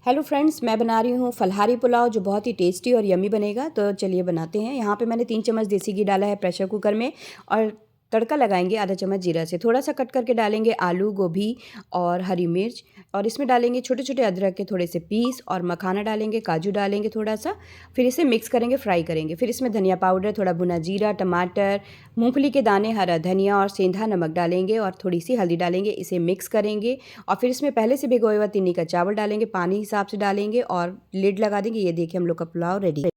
Hello friends, मैं बना रही हूँ फलाहारी पुलाव जो बहुत ही टेस्टी और यम्मी बनेगा। तो चलिए बनाते हैं। यहाँ पे मैंने 3 चम्मच देसी घी डाला है प्रेशर कुकर में और तड़का लगाएंगे आधा चम्मच जीरा से। थोड़ा सा कट करके डालेंगे आलू, गोभी और हरी मिर्च, और इसमें डालेंगे छोटे छोटे अदरक के थोड़े से पीस, और मखाना डालेंगे, काजू डालेंगे थोड़ा सा। फिर इसे मिक्स करेंगे, फ्राई करेंगे। फिर इसमें धनिया पाउडर, थोड़ा भुना जीरा, टमाटर, मूंगफली के दाने, हरा धनिया और सेंधा नमक डालेंगे, और थोड़ी सी हल्दी डालेंगे। इसे मिक्स करेंगे और फिर इसमें पहले से भिगोए हुआ 3 का चावल डालेंगे, पानी हिसाब से डालेंगे और लिड लगा देंगे। ये देखिए हम लोग का पुलाव रेडी।